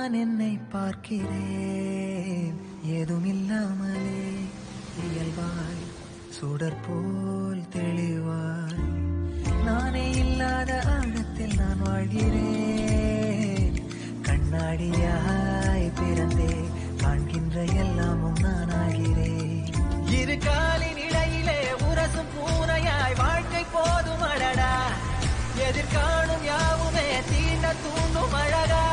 நான் என்னை பார்க்கிறேன் ஏதுமில்லாமலே இயல்பாய் சுடர் போல் தெளிவாய் நானே இல்லாத ஆழத்தில் நான் வாழ்கிறேன் கண்ணாடியாய் பிறந்தே காண்கின்ற எல்லாமும் நான் ஆகிறேன் இரு காலின் இடையிலே உரசும் பூனையாய் வாழ்க்கை போதும் அடடா எதிர்காணும் யாவுமே தீண்ட தூண்டும் அழகா